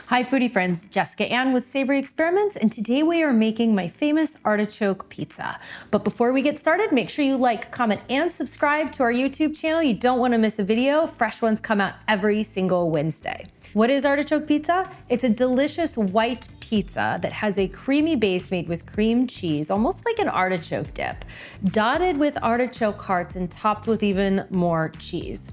Hi foodie friends, Jessica Ann with Savory Experiments, and today we are making my famous artichoke pizza. But before we get started, make sure you like, comment, and subscribe to our YouTube channel. You don't want to miss a video. Fresh ones come out every single Wednesday. What is artichoke pizza? It's a delicious white pizza that has a creamy base made with cream cheese, almost like an artichoke dip, dotted with artichoke hearts and topped with even more cheese.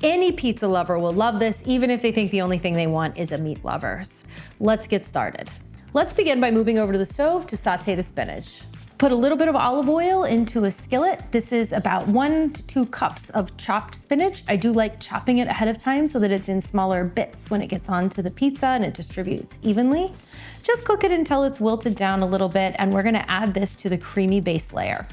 Any pizza lover will love this, even if they think the only thing they want is a meat lovers. Let's get started. Let's begin by moving over to the stove to saute the spinach. Put a little bit of olive oil into a skillet. This is about 1 to 2 cups of chopped spinach. I do like chopping it ahead of time so that it's in smaller bits when it gets onto the pizza and it distributes evenly. Just cook it until it's wilted down a little bit, and we're gonna add this to the creamy base layer.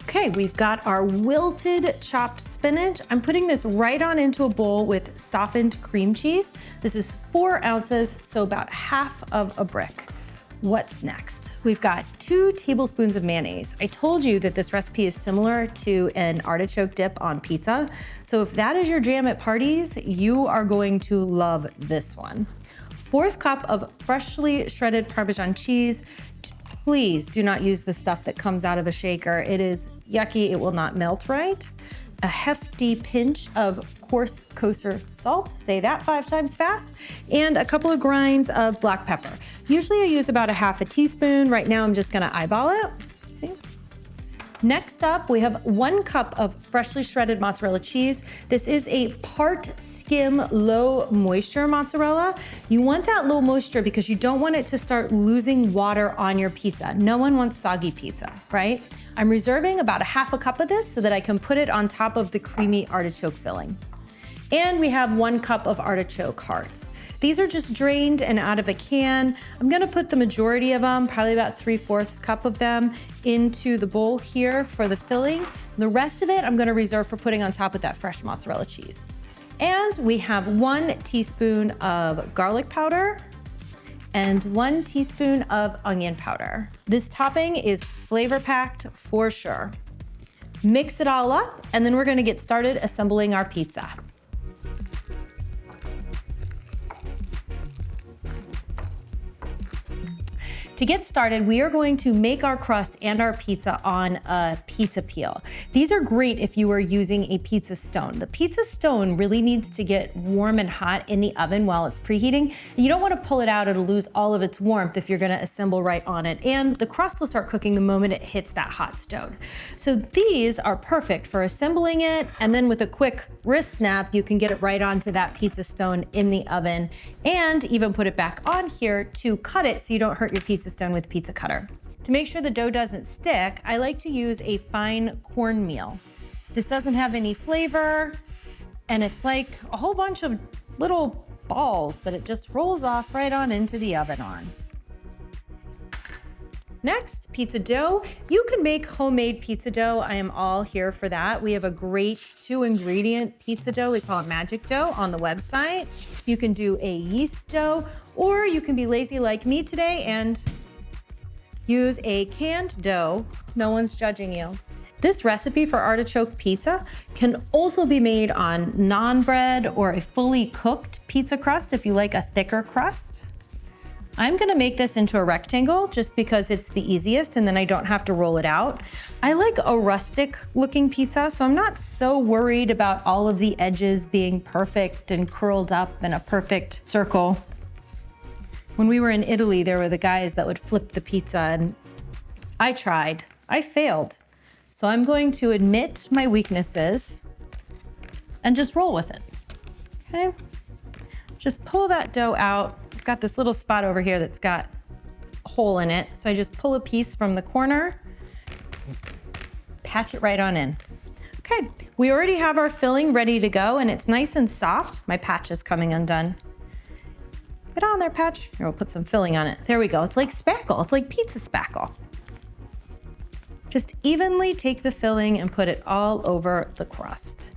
Okay, we've got our wilted chopped spinach. I'm putting this right on into a bowl with softened cream cheese. This is 4 ounces, so about half of a brick. What's next? We've got 2 tablespoons of mayonnaise. I told you that this recipe is similar to an artichoke dip on pizza. So if that is your jam at parties, you are going to love this one. 1/4 cup of freshly shredded Parmesan cheese. Please do not use the stuff that comes out of a shaker. It is yucky, it will not melt right. A hefty pinch of coarse kosher salt, say that 5 times fast, and a couple of grinds of black pepper. Usually I use about 1/2 teaspoon. Right now I'm just gonna eyeball it. Next up, we have 1 cup of freshly shredded mozzarella cheese. This is a part skim, low moisture mozzarella. You want that low moisture because you don't want it to start losing water on your pizza. No one wants soggy pizza, right? I'm reserving about 1/2 cup of this so that I can put it on top of the creamy artichoke filling. And we have 1 cup of artichoke hearts. These are just drained and out of a can. I'm gonna put the majority of them, probably about 3/4 cup of them, into the bowl here for the filling. The rest of it I'm gonna reserve for putting on top with that fresh mozzarella cheese. And we have 1 teaspoon of garlic powder and 1 teaspoon of onion powder. This topping is flavor packed for sure. Mix it all up, and then we're gonna get started assembling our pizza. To get started, we are going to make our crust and our pizza on a pizza peel. These are great if you are using a pizza stone. The pizza stone really needs to get warm and hot in the oven while it's preheating. You don't want to pull it out, it'll lose all of its warmth if you're gonna assemble right on it. And the crust will start cooking the moment it hits that hot stone. So these are perfect for assembling it, and then with a quick wrist snap, you can get it right onto that pizza stone in the oven, and even put it back on here to cut it so you don't hurt your pizza stone with a pizza cutter. To make sure the dough doesn't stick, I like to use a fine cornmeal. This doesn't have any flavor, and it's like a whole bunch of little balls that it just rolls off right on into the oven on. Next, pizza dough. You can make homemade pizza dough. I am all here for that. We have a great 2-ingredient pizza dough. We call it magic dough on the website. You can do a yeast dough, or you can be lazy like me today and use a canned dough. No one's judging you. This recipe for artichoke pizza can also be made on naan bread or a fully cooked pizza crust if you like a thicker crust. I'm gonna make this into a rectangle just because it's the easiest and then I don't have to roll it out. I like a rustic looking pizza, so I'm not so worried about all of the edges being perfect and curled up in a perfect circle. When we were in Italy, there were the guys that would flip the pizza, and I tried. I failed. So I'm going to admit my weaknesses and just roll with it, okay? Just pull that dough out. I've got this little spot over here that's got a hole in it, so I just pull a piece from the corner, patch it right on in. Okay, we already have our filling ready to go, and it's nice and soft. My patch is coming undone. Get on there, patch. Here, we'll put some filling on it. There we go. It's like spackle. It's like pizza spackle. Just evenly take the filling and put it all over the crust.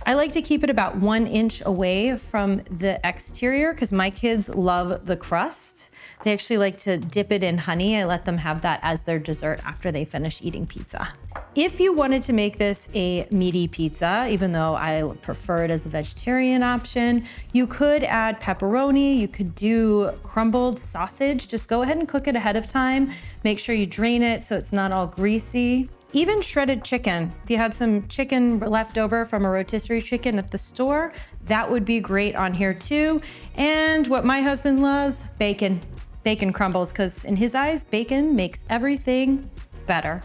I like to keep it about 1 inch away from the exterior because my kids love the crust. They actually like to dip it in honey. I let them have that as their dessert after they finish eating pizza. If you wanted to make this a meaty pizza, even though I prefer it as a vegetarian option, you could add pepperoni, you could do crumbled sausage. Just go ahead and cook it ahead of time. Make sure you drain it so it's not all greasy. Even shredded chicken. If you had some chicken left over from a rotisserie chicken at the store, that would be great on here too. And what my husband loves, bacon. Bacon crumbles, because in his eyes, bacon makes everything better.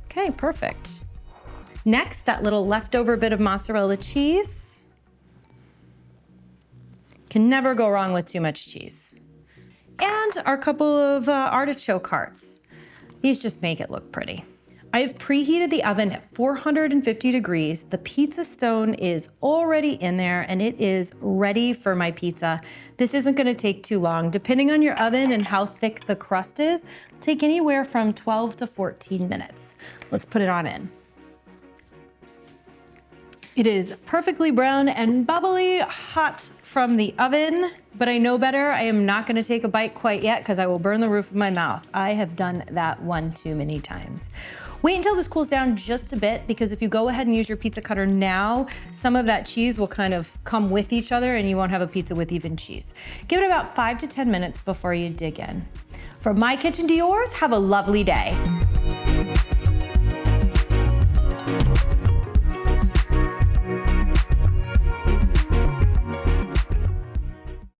Okay, perfect. Next, that little leftover bit of mozzarella cheese. Can never go wrong with too much cheese. And our couple of artichoke hearts. These just make it look pretty. I've preheated the oven at 450 degrees. The pizza stone is already in there and it is ready for my pizza. This isn't gonna take too long. Depending on your oven and how thick the crust is, it'll take anywhere from 12 to 14 minutes. Let's put it on in. It is perfectly brown and bubbly hot from the oven, but I know better. I am not gonna take a bite quite yet because I will burn the roof of my mouth. I have done that one too many times. Wait until this cools down just a bit, because if you go ahead and use your pizza cutter now, some of that cheese will kind of come with each other and you won't have a pizza with even cheese. Give it about 5 to 10 minutes before you dig in. From my kitchen to yours, have a lovely day.